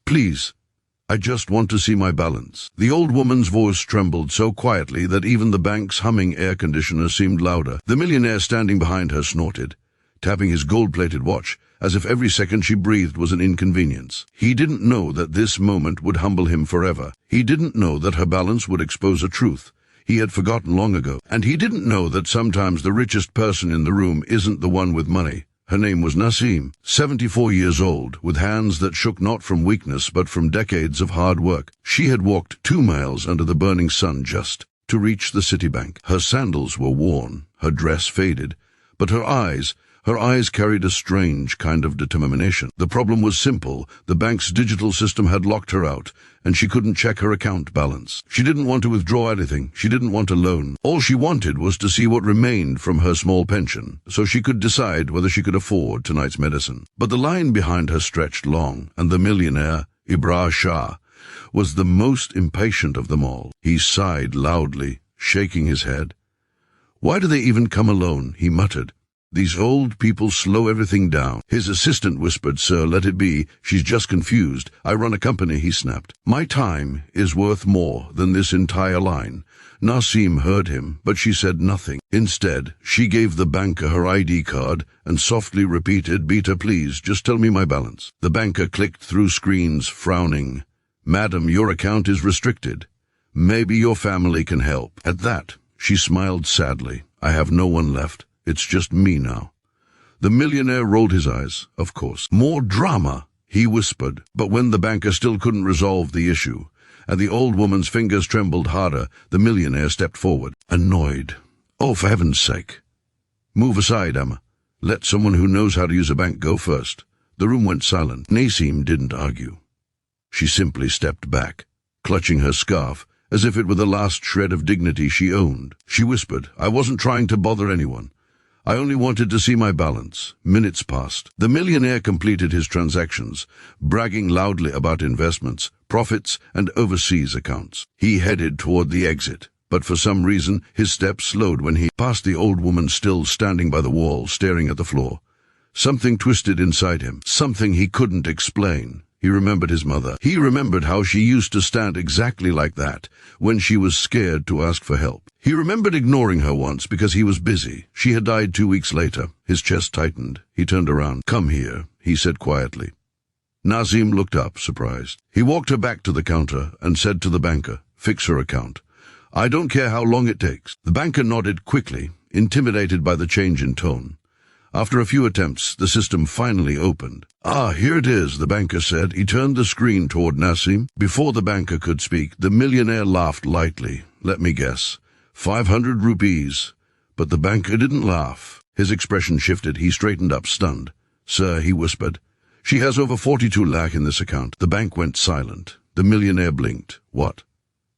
Please, I just want to see my balance." The old woman's voice trembled so quietly that even the bank's humming air conditioner seemed louder. The millionaire standing behind her snorted, tapping his gold-plated watch, as if every second she breathed was an inconvenience. He didn't know that this moment would humble him forever. He didn't know that her balance would expose a truth he had forgotten long ago. And he didn't know that sometimes the richest person in the room isn't the one with money. Her name was Nasim, 74 years old, with hands that shook not from weakness but from decades of hard work. She had walked 2 miles under the burning sun just to reach the Citibank. Her sandals were worn, her dress faded, but her eyes carried a strange kind of determination. The problem was simple. The bank's digital system had locked her out, and she couldn't check her account balance. She didn't want to withdraw anything. She didn't want a loan. All she wanted was to see what remained from her small pension, so she could decide whether she could afford tonight's medicine. But the line behind her stretched long, and the millionaire, Ibrah Shah, was the most impatient of them all. He sighed loudly, shaking his head. "Why do they even come alone?" he muttered. "These old people slow everything down." His assistant whispered, "Sir, let it be. She's just confused. I run a company," he snapped. "My time is worth more than this entire line." Nasim heard him, but she said nothing. Instead, she gave the banker her ID card and softly repeated, "Beta, please, just tell me my balance." The banker clicked through screens, frowning. "Madam, your account is restricted. Maybe your family can help." At that, she smiled sadly. "I have no one left. It's just me now." The millionaire rolled his eyes. "Of course. More drama," he whispered. But when the banker still couldn't resolve the issue, and the old woman's fingers trembled harder, the millionaire stepped forward, annoyed. "Oh, for heaven's sake. Move aside, Amma. Let someone who knows how to use a bank go first." The room went silent. Nasim didn't argue. She simply stepped back, clutching her scarf, as if it were the last shred of dignity she owned. She whispered, "I wasn't trying to bother anyone. I only wanted to see my balance." Minutes passed. The millionaire completed his transactions, bragging loudly about investments, profits, and overseas accounts. He headed toward the exit, but for some reason his steps slowed when he passed the old woman still standing by the wall, staring at the floor. Something twisted inside him, something he couldn't explain. He remembered his mother. He remembered how she used to stand exactly like that when she was scared to ask for help. He remembered ignoring her once because he was busy. She had died 2 weeks later. His chest tightened. He turned around. "Come here," he said quietly. Nasim looked up, surprised. He walked her back to the counter and said to the banker, "Fix her account. I don't care how long it takes." The banker nodded quickly, intimidated by the change in tone. After a few attempts, the system finally opened. "Ah, here it is," the banker said. He turned the screen toward Nasim. Before the banker could speak, the millionaire laughed lightly. "Let me guess. 500 rupees. But the banker didn't laugh. His expression shifted. He straightened up, stunned. "Sir," he whispered, "she has over 42 lakh in this account." The bank went silent. The millionaire blinked. "What?"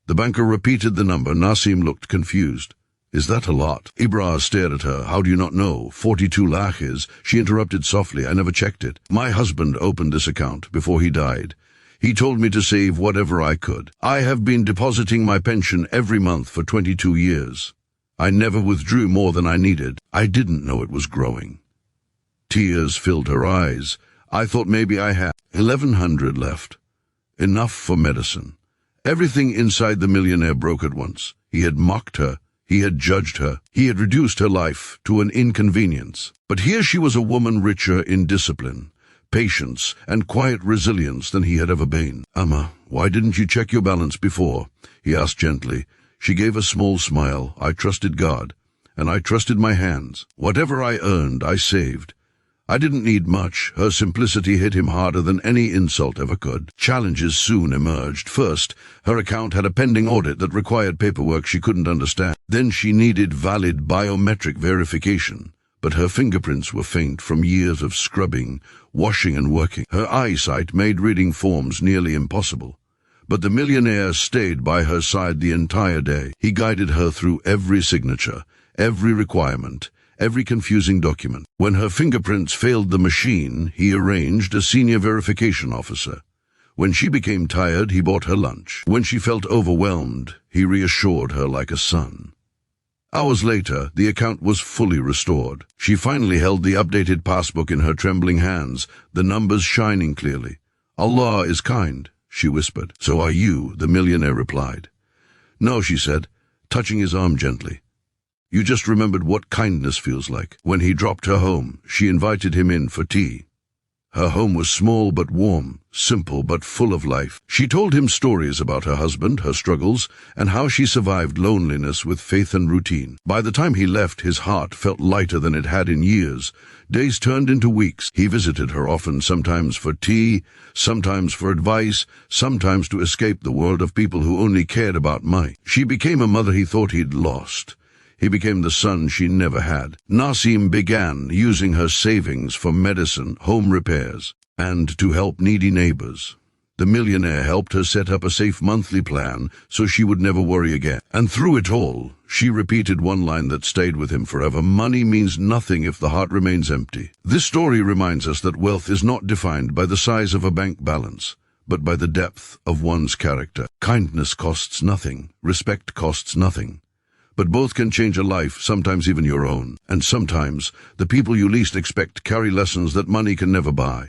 The banker repeated the number. Nasim looked confused. "Is that a lot?" Ibrah stared at her. "How do you not know? 42 lakh is." She interrupted softly. "I never checked it. My husband opened this account before he died. He told me to save whatever I could. I have been depositing my pension every month for 22 years. I never withdrew more than I needed. I didn't know it was growing." Tears filled her eyes. "I thought maybe I had 1,100 left. Enough for medicine." Everything inside the millionaire broke at once. He had mocked her. He had judged her. He had reduced her life to an inconvenience. But here she was, a woman richer in discipline, patience, and quiet resilience than he had ever been. "Amma, why didn't you check your balance before?" he asked gently. She gave a small smile. "I trusted God, and I trusted my hands. Whatever I earned, I saved. I didn't need much." Her simplicity hit him harder than any insult ever could. Challenges soon emerged. First, her account had a pending audit that required paperwork she couldn't understand. Then she needed valid biometric verification, but her fingerprints were faint from years of scrubbing, washing and working. Her eyesight made reading forms nearly impossible. But the millionaire stayed by her side the entire day. He guided her through every signature, every requirement, every confusing document. When her fingerprints failed the machine, he arranged a senior verification officer. When she became tired, he bought her lunch. When she felt overwhelmed, he reassured her like a son. Hours later, the account was fully restored. She finally held the updated passbook in her trembling hands, the numbers shining clearly. Allah is kind, she whispered. So are you, the millionaire replied. No, she said, touching his arm gently. You just remembered what kindness feels like. When he dropped her home, she invited him in for tea. Her home was small but warm, simple but full of life. She told him stories about her husband, her struggles, and how she survived loneliness with faith and routine. By the time he left, his heart felt lighter than it had in years. Days turned into weeks. He visited her often, sometimes for tea, sometimes for advice, sometimes to escape the world of people who only cared about money. She became a mother he thought he'd lost. He became the son she never had. Nasim began using her savings for medicine, home repairs, and to help needy neighbors. The millionaire helped her set up a safe monthly plan so she would never worry again. And through it all, she repeated one line that stayed with him forever: money means nothing if the heart remains empty. This story reminds us that wealth is not defined by the size of a bank balance, but by the depth of one's character. Kindness costs nothing, respect costs nothing. But both can change a life, sometimes even your own. And sometimes, the people you least expect carry lessons that money can never buy.